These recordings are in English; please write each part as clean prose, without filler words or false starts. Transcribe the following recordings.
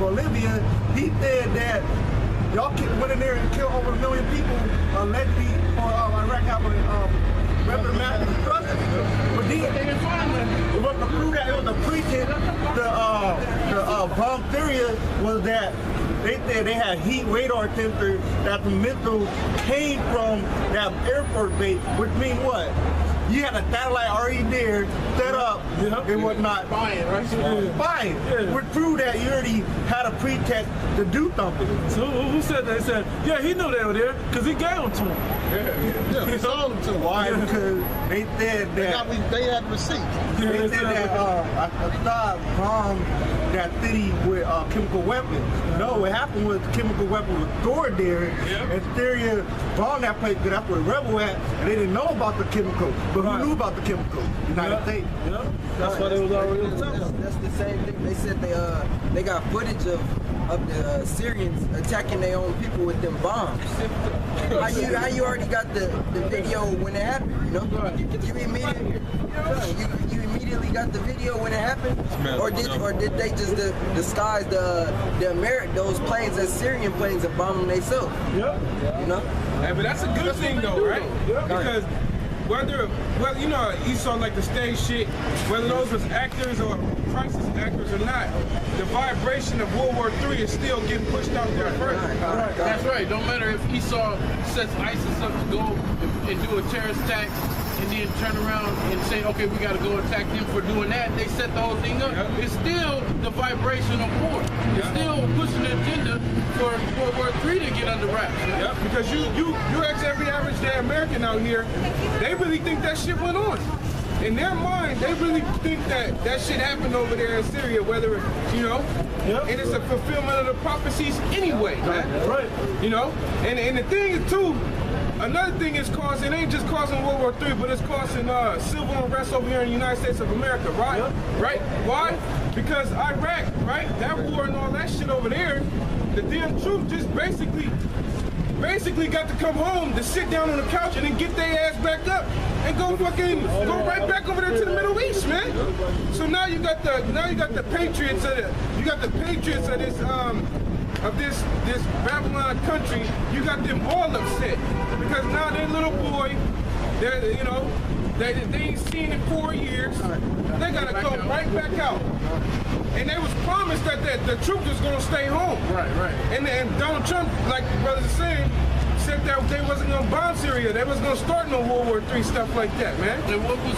Bolivia, he said that y'all went in there and killed over 1 million people, allegedly, for Iraq having weapon of mass destruction. But then, it was to prove that it was a pretense. The bomb theory was that they said they had heat radar sensors that the missile came from that Air Force base, which means what? You had a satellite already there, set up, and whatnot. Fine, right? Fine. Which proved that you already had a pretext to do something. So who said that? They said, yeah, he knew they were there because he gave them to him. Yeah, he sold them to him. Why? Because they said that they had receipts. They said that Assad bombed that city with chemical weapons. No, what happened was the chemical weapon was stored there, and Syria bombed that place because that's where the rebel at, and they didn't know about the chemical. But who knew about the chemical? United States. That's why they was already That's the same thing. They said they got footage of the Syrians attacking their own people with them bombs. How you already got the video when it happened? You know, you immediately got the video when it happened, or did they just disguise those planes as Syrian planes and bomb them themselves? Yeah. You know. Yeah, but that's a good thing though, right? Because whether you know, you saw like the stage shit, whether those was actors or crisis actors or not, the vibration of World War III is still getting pushed out there first. That's right. Don't matter if Esau sets ISIS up to go and do a terrorist attack and then turn around and say, okay, we got to go attack them for doing that. They set the whole thing up. It's still the vibration of war. It's still pushing the agenda for World War III to get under wraps. Yeah, because you ask every average day American out here, they really think that shit went on. In their mind, they really think that shit happened over there in Syria, whether, you know, and it's a fulfillment of the prophecies anyway, man. Right. You know, and the thing is too, another thing is causing, it ain't just causing World War III, but it's causing civil unrest over here in the United States of America, right? Right? Why? Because Iraq, right? That war and all that shit over there, the damn troops just basically got to come home to sit down on the couch and then get their ass back up and go right back over there to the Middle East, man. So now you got the patriots of this Babylon country. You got them all upset because now their little boy, they ain't seen in 4 years. They gotta come right back out. And they was promised that the troops was gonna stay home. Right. And Donald Trump, like the brothers are saying, said that they wasn't gonna bomb Syria. They wasn't gonna start no World War III stuff like that, man. And what was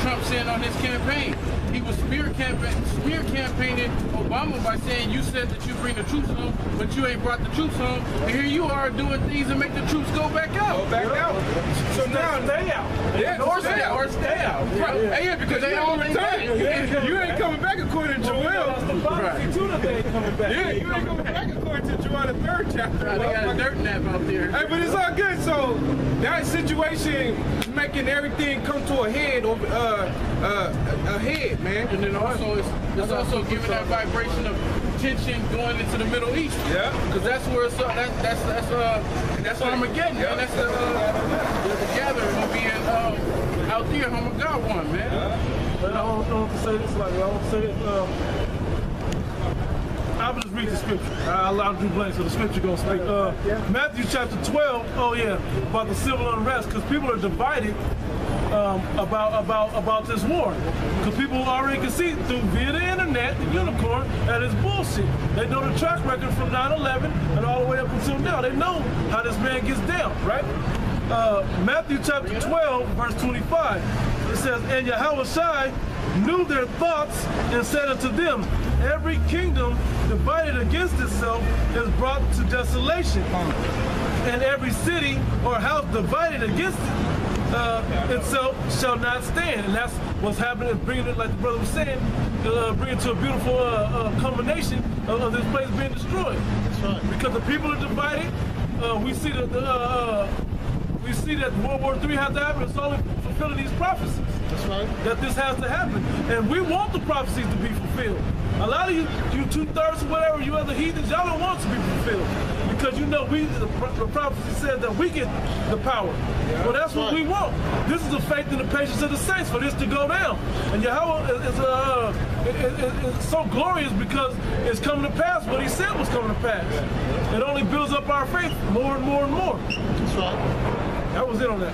Trump saying on his campaign? He was smear campaigning Obama by saying, you said that you bring the troops home, but you ain't brought the troops home. And here you are doing things to make the troops go back out. Go back out. So now stay out. Yeah, or stay out. Right. Yeah, because they all return. You ain't coming back according to Joel. Right. They ain't coming back. Yeah, you ain't coming back according to Joel, the 3rd chapter. They got a dirt nap out there. Hey, but it's all good. So that situation is making everything come to a head man. And then also it's also giving that vibration of tension going into the Middle East. Yeah. Because that's where it's that's Armageddon, man. That's the gathering will be out there. God one, man. But I want to say this, I'll just read the scripture. I'll do blank, so the scripture gonna speak. Matthew chapter 12. Oh yeah, about the civil unrest, because people are divided about this war. Because people already can see via the internet, the unicorn, that it's bullshit. They know the track record from 9/11 and all the way up until now. They know how this man gets down, right? Matthew chapter 12, verse 25. It says, and Yahushua knew their thoughts and said unto them, every kingdom divided against itself is brought to desolation, and every city or house divided against itself shall not stand. And that's what's happening, bringing it, like the brother was saying, bringing it to a beautiful culmination of this place being destroyed. That's right. Because the people are divided. We see that World War III has to happen. It's only fulfilling these prophecies. That's right. That this has to happen. And we want the prophecies to be fulfilled. A lot of you 2/3 or whatever, you other heathens, y'all don't want it to be fulfilled. Because you know the prophecy said that we get the power. Yeah, well, that's what we want. This is the faith and the patience of the saints for this to go down. And Yahweh is it's so glorious because it's coming to pass what he said was coming to pass. It only builds up our faith more and more and more. That's right. That was it on that.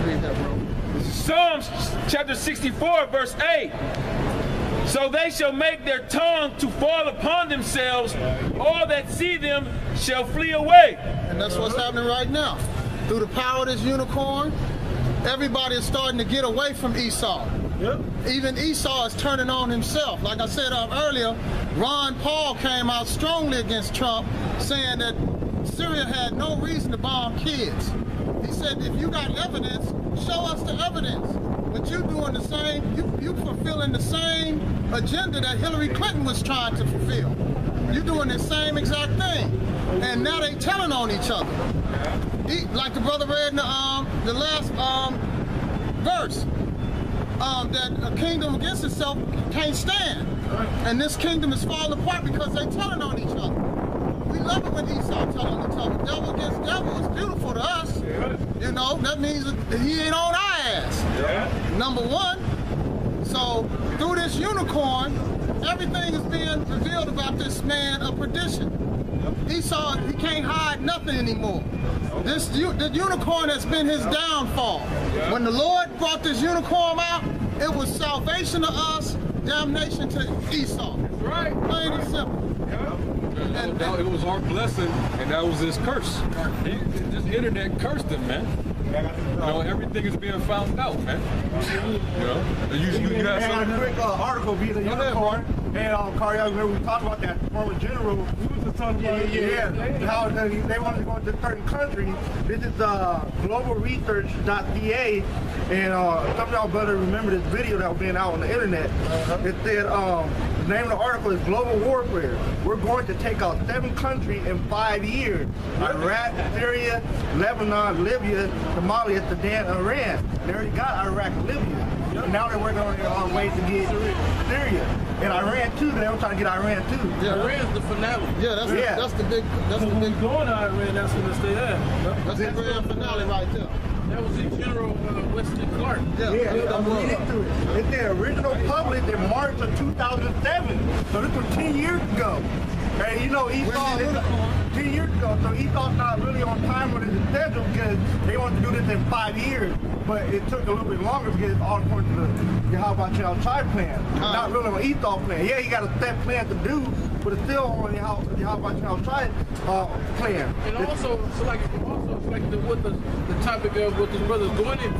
Read that, bro. Psalms chapter 64, verse 8. So they shall make their tongue to fall upon themselves. All that see them shall flee away. And that's what's happening right now. Through the power of this unicorn, everybody is starting to get away from Esau. Yep. Even Esau is turning on himself. Like I said earlier, Ron Paul came out strongly against Trump, saying that Syria had no reason to bomb kids. He said, if you got evidence, show us the evidence. But you doing the same, you fulfilling the same agenda that Hillary Clinton was trying to fulfill. You doing the same exact thing. And now they telling on each other. Like the brother read in the last verse, that a kingdom against itself can't stand. And this kingdom is falling apart because they telling on each other. We love it when Esau telling each other. Devil against devil is beautiful to us. You know, that means that he ain't on our ass. Number one. So through this unicorn, everything is being revealed about this man of perdition. Esau, he can't hide nothing anymore. The unicorn has been his downfall. When the Lord brought this unicorn out, it was salvation to us, damnation to Esau. Right. Plain and simple. And it was our blessing, and that was his curse. This internet cursed him, man. You know, everything is being found out, man. You know, you have And something. a quick article via the unicorn. And Carl, remember we talked about that former general. We was just talking about it. Yeah, how they want to go into certain countries. This is globalresearch.ca, and some of y'all better remember this video that was being out on the internet. It said, the name of the article is Global Warfare. We're going to take out 7 countries in 5 years. Iraq, Syria, Lebanon, Libya, Somalia, Sudan, Iran. They already got Iraq and Libya. And now they're working on ways to get Syria. And Iran too, they were trying to get Iran too. Yeah, Iran's the finale. yeah, that's the big, that's the When we big, going to Iran, that's when they stay at. that's the grand finale right there. That was in General Wesley Clark. Yeah, Yeah, that's I'm what it reading was. through it. It's their original published in March of 2007. So this was 10 years ago. And you know, Esau, 10 years ago, so Esau's not really on time with his schedule because they wanted to do this in 5 years. But it took a little bit longer because it's all according to the Yahweh Child Plan. Not really an Esau plan. Yeah, he got a set plan to do, but it's still on the Yahweh Child plan. And also, what the topic of what this brother's going into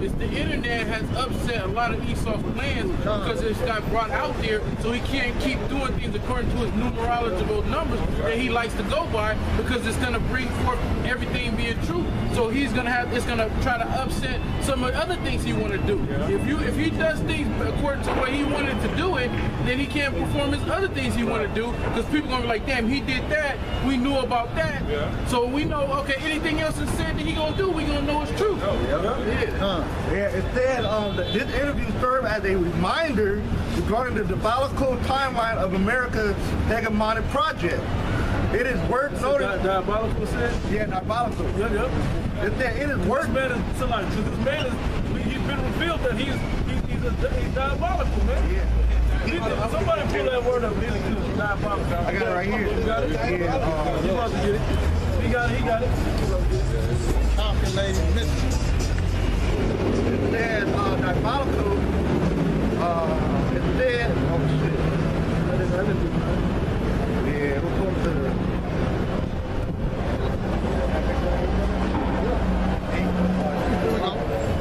is the internet has upset a lot of Esau's plans because it's got brought out there, so he can't keep doing things according to his numerological numbers that he likes to go by because it's going to bring forth everything being true. So it's going to try to upset some of the other things he want to do. If he does things according to what he wanted to do it, then he can't perform his other things he want to do because people are going to be like, damn, he did that. We knew about that. So we know, okay, anything else is said that he going to do, we going to know it's true. Yeah, it said that this interview served as a reminder regarding the diabolical timeline of America's hegemonic project. It is worth noting. Diabolical said? Yeah, diabolical. Yep. It said it is worth. This man is so like, so this man is, he's been revealed that he's diabolical, man. Yeah. Somebody pull that word up. He's diabolical. I got it right here. You got it? Yeah. You about to get it. He got it. Calculated mystery. It said diabolical. It said, oh shit. Yeah, we'll go to the.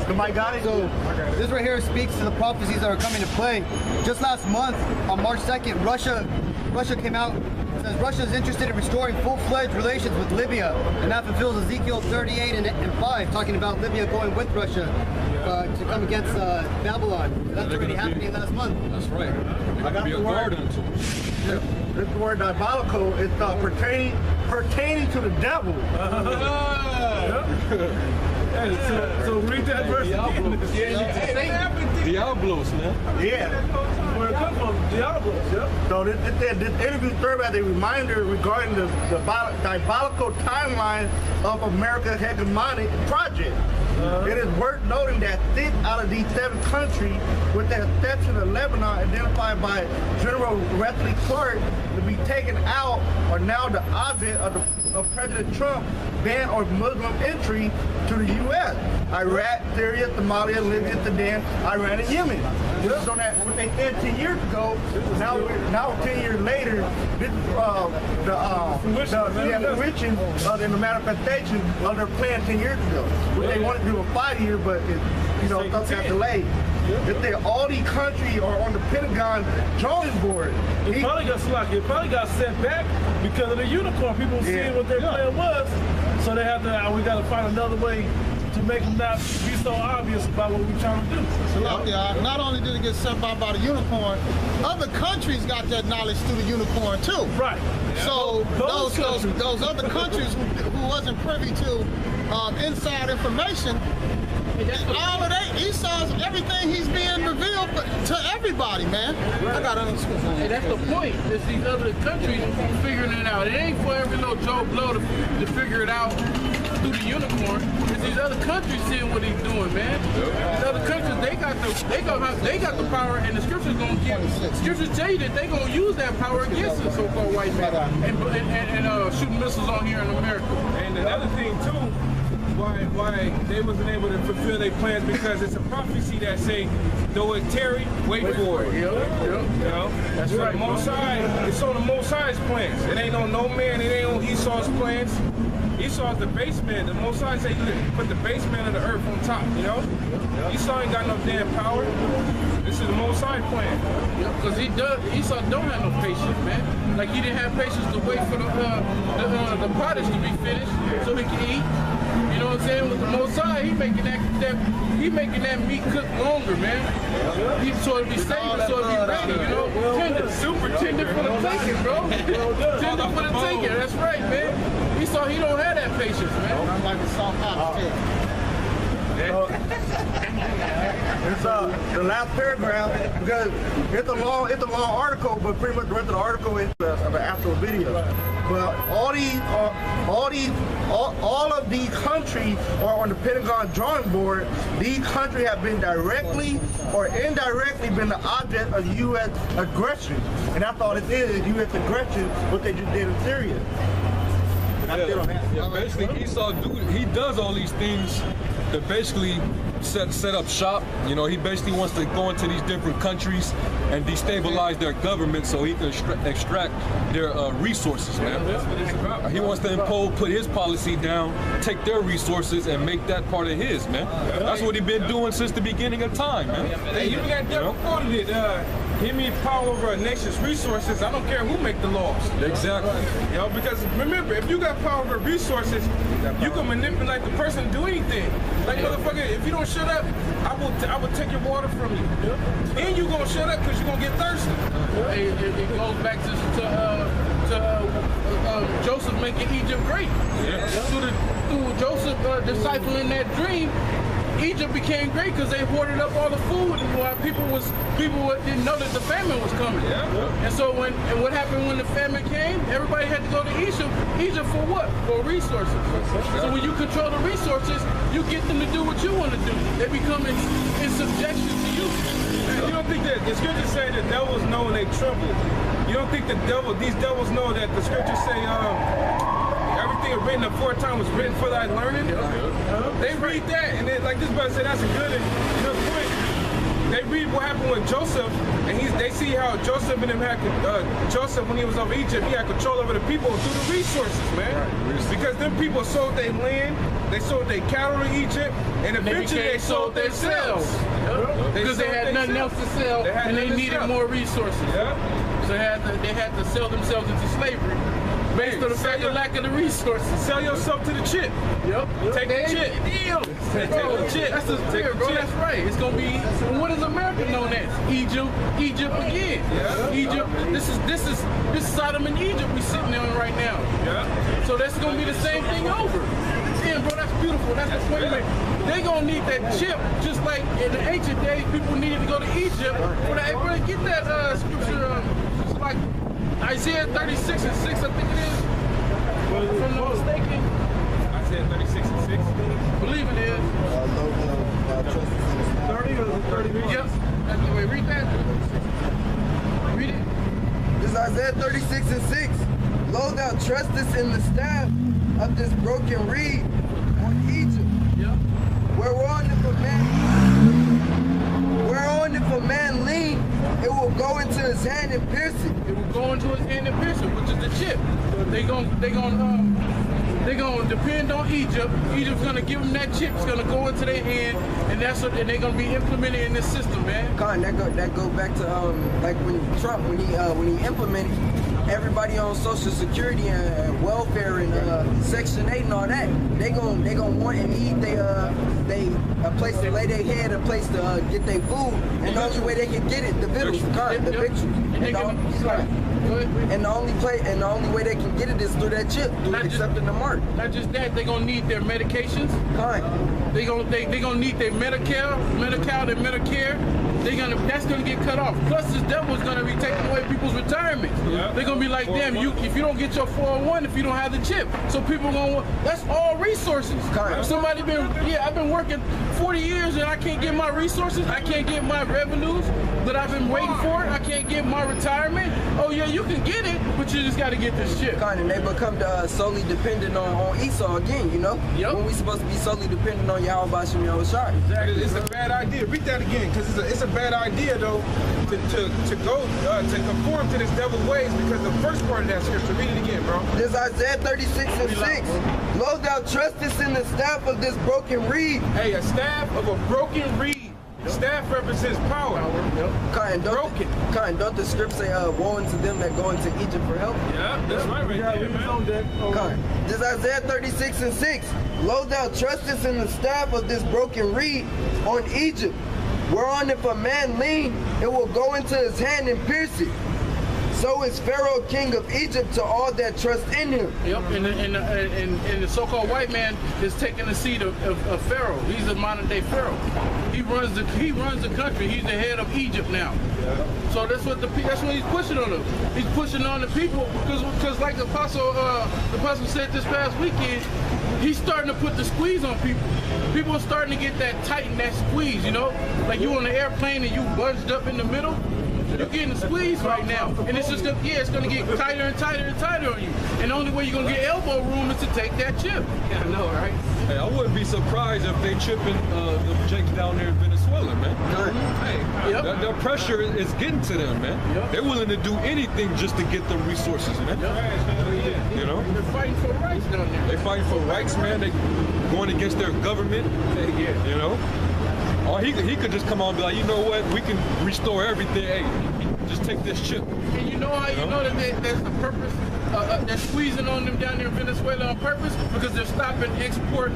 Somebody got it? So this right here speaks to the prophecies that are coming to play. Just last month, on March 2nd, Russia came out and says Russia is interested in restoring full-fledged relations with Libya, and that fulfills Ezekiel 38 and 5, talking about Libya going with Russia to come against Babylon. That's already happening last month. That's right. It got could be the a word. guard unto him. This word diabolical is pertaining to the devil. Hey, so read that verse again. Diablos, man. Yeah. Where it comes from, Diablos, yeah? So this interview served as a reminder regarding the diabolical timeline of America's hegemonic project. It is worth noting that 6 out of these 7 countries, with the exception of Lebanon, identified by General Wesley Clark to be taken out, are now the object of President Trump's ban on Muslim entry to the U.S. Iraq, Syria, Somalia, Libya, Sudan, Iran, and Yemen. This is on that what they said 10 years ago. Now 10 years later, this fruition in the manifestation of their plan 10 years ago, which they wanted to do in 5 years, but stuff got delayed. They say all these countries are on the Pentagon drawing board. It probably got slack. It probably got set back because of the unicorn. People seeing what their plan was, so they have to. We got to find another way to make them not be so obvious about what we're trying to do. So look, not only did it get set by the unicorn, other countries got that knowledge through the unicorn too. Right. So those other countries who wasn't privy to inside information. All of that, Esau's everything he's being revealed to everybody, man. I got to understand. Hey, that's the point. It's these other countries figuring it out. It ain't for every little Joe Blow to figure it out through the unicorn. It's these other countries seeing what he's doing, man. These other countries, they got the power, and the scriptures gonna give. Scriptures tell you that they gonna use that power against the so-called white man and shooting missiles on here in America. And another thing too. Why they wasn't able to fulfill their plans, because it's a prophecy that say, though it tarry, wait for it. You know? That's right. Most High, it's on the Most High's plans. It ain't on no man, it ain't on Esau's plans. Esau's the base man. The Most High say put the base man of the earth on top, you know? Esau ain't got no damn power. This is the Most High plan. Because Esau don't have no patience, man. Like he didn't have patience to wait for the pottage to be finished so he can eat. You know what I'm saying? With the Most High, he making that meat cook longer, man. So it'll be safer, so it'll be ready, you know? Tender, super tender for the taking, bro. Tender for the taking, that's right, man. He don't have that patience, man. I'm like a soft It's the last paragraph, because it's a long article, but pretty much the rest of the article is an actual video. But all of these countries are on the Pentagon drawing board. These countries have been directly or indirectly been the object of U.S. aggression, and that's all it is U.S. aggression, what they just did in Syria. Basically, Esau he does all these things to basically set up shop. You know, he basically wants to go into these different countries and destabilize their government so he can extract their resources, man. He wants to put his policy down, take their resources, and make that part of his, man. That's what he's been doing since the beginning of time, man. Hey, you got devil quoted it. Give me power over a nation's resources. I don't care who make the laws. Exactly. You know, because remember, if you got power over resources, you can manipulate the person to do anything. Like, motherfucker, if you don't shut up, I will take your water from you. And you gonna shut up because you're gonna get thirsty. It goes back to Joseph making Egypt great. Yeah. Through Joseph deciphering that dream, Egypt became great because they hoarded up all the food, and while people didn't know that the famine was coming. Yeah. And so what happened when the famine came? Everybody had to go to Egypt. Egypt for what? For resources. So when you control the resources, you get them to do what you want to do. They become in subjection to you. You don't think that the scriptures say the devils know and they tremble? You don't think these devils know that the scriptures say everything written aforetime was written for thy learning? They read that, and like this brother said, that's a good point. They read what happened with Joseph, and they see how Joseph and him had Joseph, when he was over Egypt, he had control over the people through the resources, man. Right. Because them people sold their land, they sold their cattle to Egypt, and eventually they sold themselves. Because they had nothing else to sell, and they needed more resources. So they had to sell themselves into slavery. Based on the fact of lack of the resources. Sell yourself to the chip. Yep. Take the chip. Take the chip. That's the spirit, bro. That's right. It's gonna be. What is America known as? Egypt again. Yeah. Egypt. This is Sodom and Egypt we sitting on right now. Yeah. So that's gonna be the same thing over. Yeah, bro. That's beautiful. That's the point. They gonna need that chip, just like in the ancient days, people needed to go to Egypt. Hey, bro, get that scripture. It's like Isaiah 36:6, I think it is. If I'm not mistaken. Isaiah 36 and 6. Believe it is. 30 or 30? Yep. That's the way. Read that. Read it. This is Isaiah 36 and 6. Lo, thou trustest in the staff of this broken reed on Egypt. Yep. Whereon if a man lean, it will go into his hand and pierce it. It will go into his hand and pierce it, which is the chip. They're gonna depend on Egypt. Egypt's gonna give them that chip. It's gonna go into their hand, and they're gonna be implemented in this system, man. That go back to like when Trump when he implemented everybody on Social Security and welfare and Section 8 and all that. They gonna want and need a place to lay their head, a place to get their food, and the only way they can get it, the victuals, the victuals. And the only way they can get it is through that chip, through accepting the mark. Not just that, they're gonna need their medications. They're gonna need their Medicare, their Medicare. That's gonna get cut off. Plus, this devil's gonna be taking away people's retirement. Yeah. They're gonna be like, damn, if you don't get your 401, if you don't have the chip, so people gonna. That's all resources. If somebody I've been working 40 years and I can't get my resources, I can't get my revenues that I've been waiting for, I can't get my retirement. Oh yeah, you can get it, but you just gotta get this chip. And they become solely dependent on Esau again, you know? Yep. When we supposed to be solely dependent on Yahweh Shem Yahushua. Exactly. It's a bad idea. Read that again, because it's a bad idea though to conform to this devil's ways, because the first part of that scripture. Read it again, bro. This is Isaiah 36 and 6. Lo, thou trustest in the staff of this broken reed. Hey, a staff of a broken reed. Staff represents power. Don't the script say, woe unto them that go into Egypt for help? Yeah, that's right there, man. This is Isaiah 36 and 6. Lo, thou trustest in the staff of this broken reed on Egypt, whereon if a man lean, it will go into his hand and pierce it. So is Pharaoh king of Egypt to all that trust in him. Yep, and the so-called white man is taking the seat of Pharaoh. He's the modern day Pharaoh. He runs the country. He's the head of Egypt now. Yeah. So that's what he's pushing on them. He's pushing on the people because like the apostle said this past weekend, he's starting to put the squeeze on people. People are starting to get that tight and that squeeze, you know? Like you on the airplane and you bunched up in the middle. You're getting squeezed right now, and it's just it's gonna get tighter and tighter and tighter on you. And the only way you're gonna get elbow room is to take that chip. Yeah, I know, right? Hey, I wouldn't be surprised if they chipping the Jakes down there in Venezuela, man. Hey, their pressure is getting to them, man. They're willing to do anything just to get the resources, man. You know? They're fighting for rights down there. They're fighting for rights, man. They going against their government. You know? Or he could just come on and be like, you know what, we can restore everything. Hey, just take this chip. And you know how you know that that's the purpose? They're squeezing on them down there in Venezuela on purpose because they're stopping export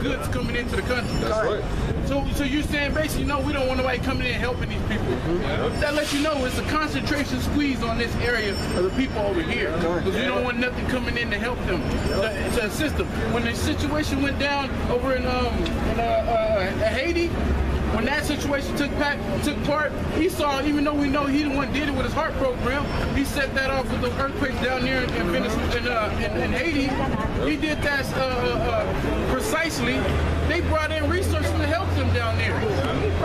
goods coming into the country. That's right. So you're saying basically, no, we don't want nobody coming in and helping these people. That lets you know it's a concentration squeeze on this area of the people over here. Because we don't want nothing coming in to help them, to assist them. When the situation went down over in Haiti, when that situation took part, he saw, even though we know he the one did it with his heart program, he set that off with the earthquakes down there in Haiti. He did that precisely. They brought in resources to help them down there.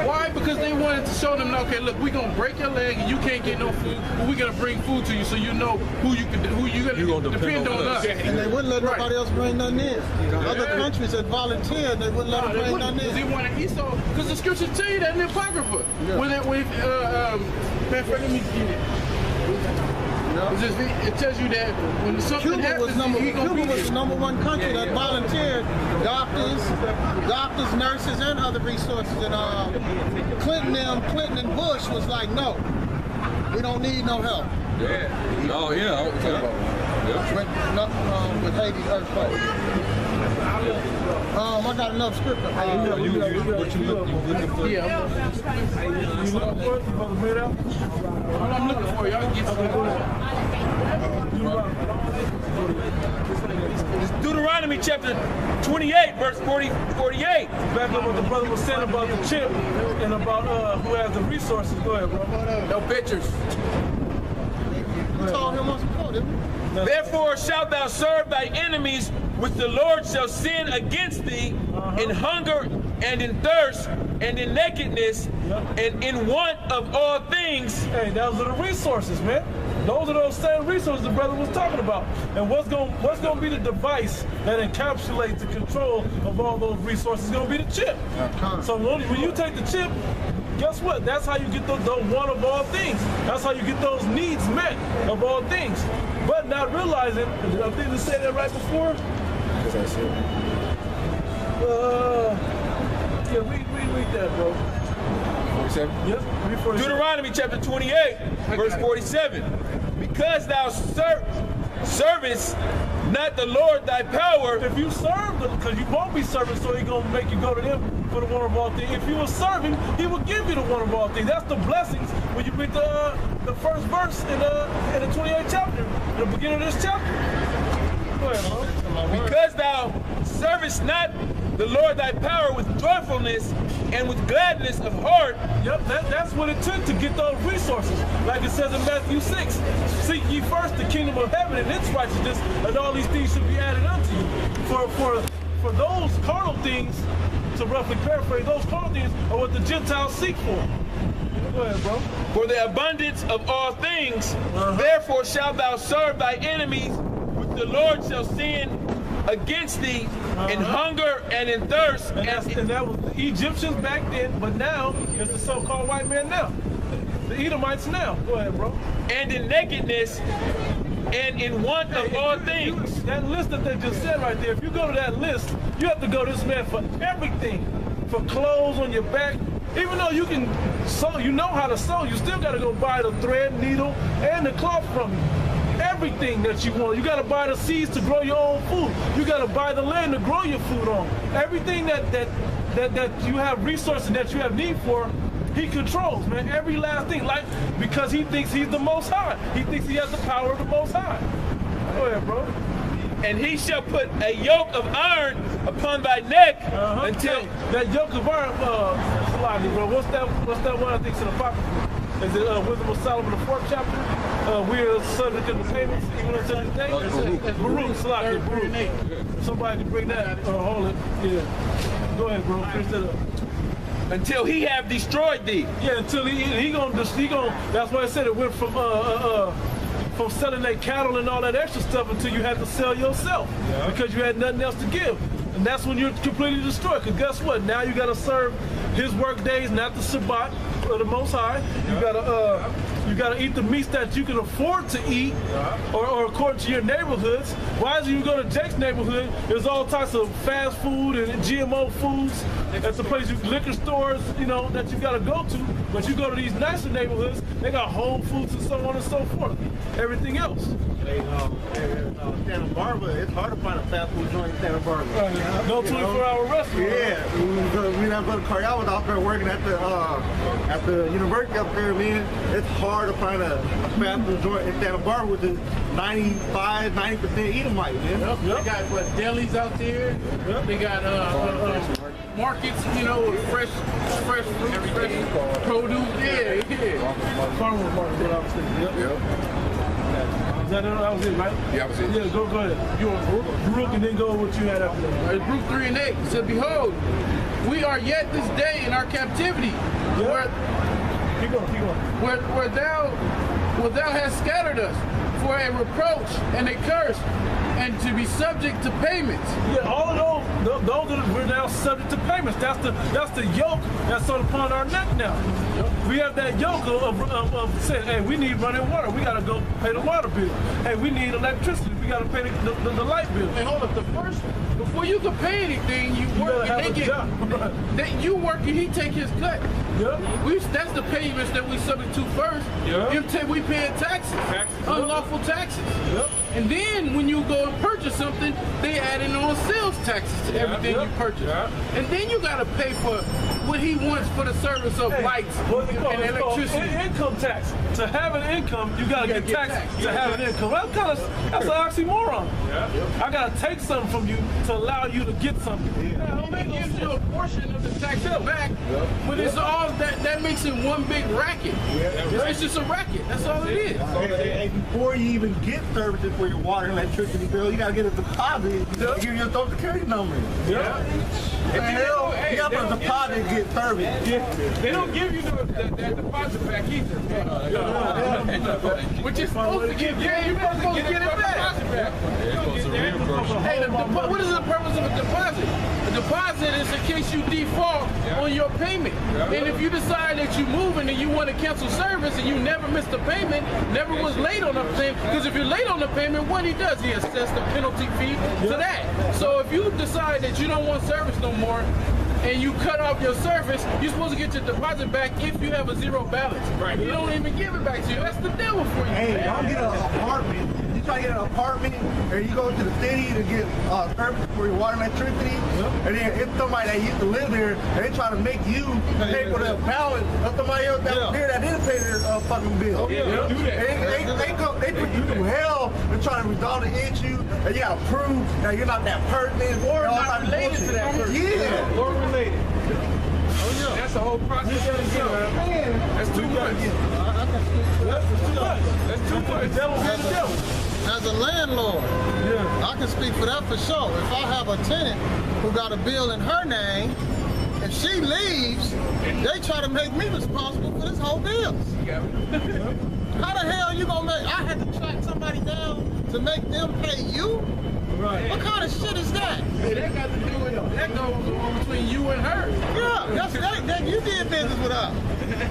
Why? Because they wanted to show them, okay, look, we're gonna break your leg and you can't get no food, but we're gonna bring food to you so you know who you gonna depend on us. And they wouldn't let nobody else bring nothing in. Other countries that volunteered, they wouldn't let them bring nothing in. They wanted Esau, because the scriptures tell you that in the Apocrypha. Let me get it. It tells you that when something happens, Cuba was the number one country that volunteered doctors, nurses, and other resources. And Clinton and Bush was like, no, we don't need no help. Yeah. Oh yeah. Okay. With Haiti's earthquake. I got enough script. What you looking for? Yeah. You looking for it? What I'm looking for, y'all get It's Deuteronomy chapter 28, verse 48. Back up what the brother was saying about the chip and about who has the resources. Go ahead, bro. No pictures. We told him once before, didn't we? Therefore shalt thou serve thy enemies, which the Lord shall send against thee in hunger and in thirst and in nakedness and in want of all things. Hey, those are the resources, man. Those are those same resources the brother was talking about. And what's gonna be the device that encapsulates the control of all those resources? Is gonna be the chip. So when you take the chip, guess what? That's how you get the one of all things. That's how you get those needs met of all things. But not realizing, I think they said that right before. Yeah, read that, bro. 47? Yep. Deuteronomy chapter 28, verse 47. Because thou servest not the Lord thy power. If you serve them, because you won't be serving, so he's gonna make you go to him for the one of all things. If you will serve him, he will give you the one of all things. That's the blessings when you read the first verse in the 28th chapter, in the beginning of this chapter. Go ahead, bro. Because thou servest not the Lord thy power with joyfulness and with gladness of heart. Yep, that's what it took to get those resources. Like it says in Matthew 6, seek ye first the kingdom of heaven and its righteousness, and all these things should be added unto you. For those carnal things, to roughly paraphrase, those carnal things are what the Gentiles seek for. Go ahead, bro. For the abundance of all things, therefore shalt thou serve thy enemies, which the Lord shall send against thee in hunger and in thirst. And that was the Egyptians back then, but now it's the so-called white man now. The Edomites now. Go ahead, bro. And in nakedness and in want of all things. That list that they just said right there, if you go to that list, you have to go to this man for everything. For clothes on your back. Even though you can sew, you know how to sew, you still got to go buy the thread, needle, and the cloth from him. Everything that you want. You got to buy the seeds to grow your own food. You got to buy the land to grow your food on. Everything that you have resources that you have need for, he controls, man. Every last thing. Like, because he thinks he's the Most High. He thinks he has the power of the Most High. Go ahead, bro. And he shall put a yoke of iron upon thy neck until that yoke of iron, bro. What's that one I think's in the Apocrypha? Is it Wisdom of Solomon, the 4th chapter? We are subject to the payments, even until this day. Baruch, Baruch. Somebody can bring that. Hold it. Yeah. Go ahead, bro. Finish that up. Until he have destroyed thee. Yeah, until he gonna. That's why I said it went from selling their cattle and all that extra stuff until you had to sell yourself because you had nothing else to give. And that's when you're completely destroyed. Because guess what? Now you got to serve his work days, not the Shabbat of the Most High. You gotta eat the meats that you can afford to eat, or according to your neighborhoods. Why is you go to Jake's neighborhood? There's all types of fast food and GMO foods. That's the place, liquor stores, that you gotta go to. But you go to these nicer neighborhoods, they got Whole Foods and so on and so forth. Everything else. Santa Barbara, it's hard to find a fast food joint in Santa Barbara. No 24-hour restaurant. Yeah, when I was out there working at the university up there, man, it's hard to find a fast food joint in Santa Barbara with the 90% Edomite, man. They got delis out there. They got markets, with fresh fruit, fresh produce. Yeah. Farmers market, what I was thinking. Yep. That was it, right? Yeah, that was it. Yeah, go ahead. You were Baruch and then go with what you had after that. Baruch 3:8 it said, behold, we are yet this day in our captivity. Yeah. Keep going. Where thou hast scattered us for a reproach and a curse, and to be subject to payments. Yeah, all of those we're now subject to payments. That's the yoke that's upon our neck now. We have that yoke of saying, hey, we need running water. We gotta go pay the water bill. Hey, we need electricity. We gotta pay the light bill. Hey, hold up. Before you can pay anything, you work and they get. You work and he take his cut. Yep. That's the payments that we subject to first. Yep. We paying taxes, unlawful taxes. Yep. And then when you go and purchase something, they add in on sales taxes to everything you purchase. Yep. And then you gotta pay for what he wants for the service of lights and electricity. Income tax. To have an income, you gotta get taxed to have an income. That's an oxymoron. I gotta take something from you to allow you to get something. It gives you a portion of the tax back, but it's all that makes it one big racket. It's just a racket. That's all it is. And before you even get services for your water and electricity bill, you gotta get a deposit. Give you your social security number. What the hell? You gotta put a deposit to get service. They don't give you that deposit back either. Which is supposed to get, you're supposed to get it back. Hey, what is the purpose of a deposit? A deposit is in case you default on your payment. And if you decide that you're moving and you want to cancel service and you never missed a payment, never was late on a payment, because if you're late on the payment, what he does, he assesses the penalty fee to that. So if you decide that you don't want service no more, and you cut off your service, you're supposed to get your deposit back if you have a zero balance. Right. You don't even give it back to you. That's the devil for you. Hey, man. don't get an apartment. You try to get an apartment, or you go to the city to get service for your water and electricity, and then it's somebody that used to live there, and they try to make you pay for the balance of somebody else that was there that didn't pay their fucking bill. Do that. They put you through hell to try to resolve the issue, and you gotta prove that you're not that person, Or not related to that person. Yeah. Or related. That's the whole process in itself. That's too much. That's too much. As a landlord, I can speak for that for sure. If I have a tenant who got a bill in her name, if she leaves, they try to make me responsible for this whole bill. How the hell you gonna make? I had to track somebody down to make them pay you? Right. What kind of shit is that? Hey, that got to do with that goes on between you and her. Yeah, that you did business with her,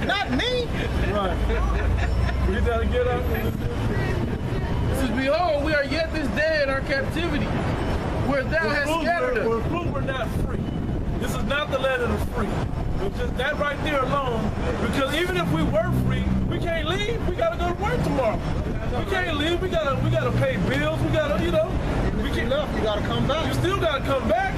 not me. Right. We gotta get up. It says, behold, we are yet this day in our captivity, where thou hast scattered us. We're not free. This is not the land of the free. It's just that right there alone. Because even if we were free, we can't leave. We gotta go to work tomorrow. We can't leave. We gotta pay bills. We gotta, we can't. You gotta come back. You still gotta come back.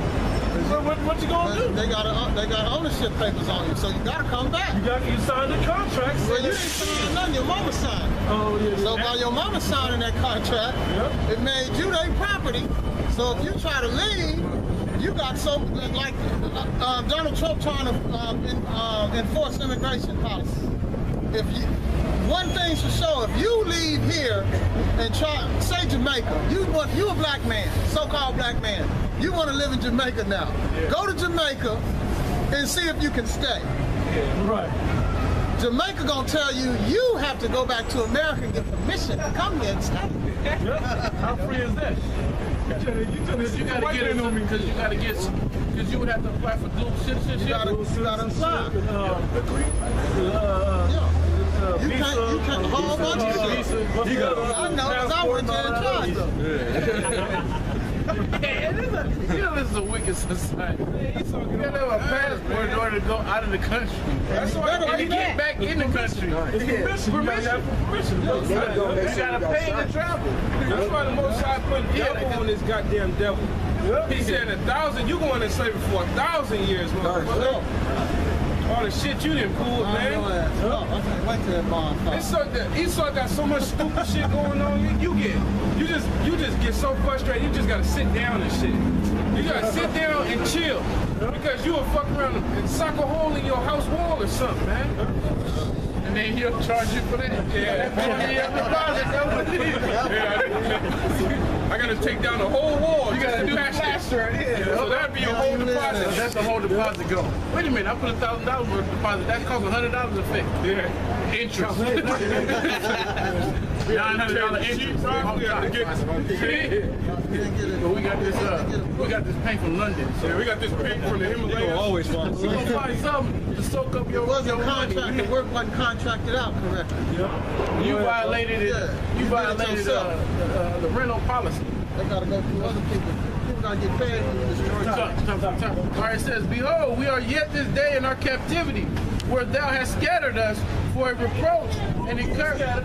So what you gonna do? They got ownership papers on you, so you gotta come back. You signed the contract. Well, you ain't signing nothing. Your mama signed. Oh yeah. So by your mama signing that contract, it made you their property. So if you try to leave, you got some like Donald Trump trying to enforce immigration policy. One thing's for sure, if you leave here and say Jamaica, you a black man, so-called black man, you want to live in Jamaica now. Go to Jamaica and see if you can stay. Right. Jamaica gonna tell you, you have to go back to America and get permission to come here and stay. How free is that? Because you gotta get it, because you would have to apply for dual citizenship. You gotta apply. You can't, a whole bunch of shit. I know, because I went there and tried them. This is a wicked society. You gotta have a passport in order to go out of the country. That's why And to get back in the country. Permission. You gotta pay to travel. That's why the Most High put devil on this goddamn devil. He said 1,000, you going in slavery for 1,000 years, motherfucker. All the shit you didn't pull, man. Went to that bonfire. Esau got so much stupid shit going on. You just get so frustrated. You just gotta sit down and shit. You gotta sit down and chill because you will fuck around and sock a hole in your house wall or something, man. And then he'll charge you for that. I gotta take down the whole wall. You gotta do plaster. So that'd be your whole deposit. That's the whole deposit go. Wait a minute, I put $1,000 worth of deposit. That costs $100 a fix. Yeah. Interest. $900 interest. But we got this paint from London. So we got this paint from the Himalayas. Always want we're gonna find something to soak up your money. The work wasn't contracted out correctly. You violated it. You violated the rental policy. They gotta go through other people. People gotta get paid when you destroy time. All right, it says, behold, we are yet this day in our captivity, where thou hast scattered us for a reproach and encouragement.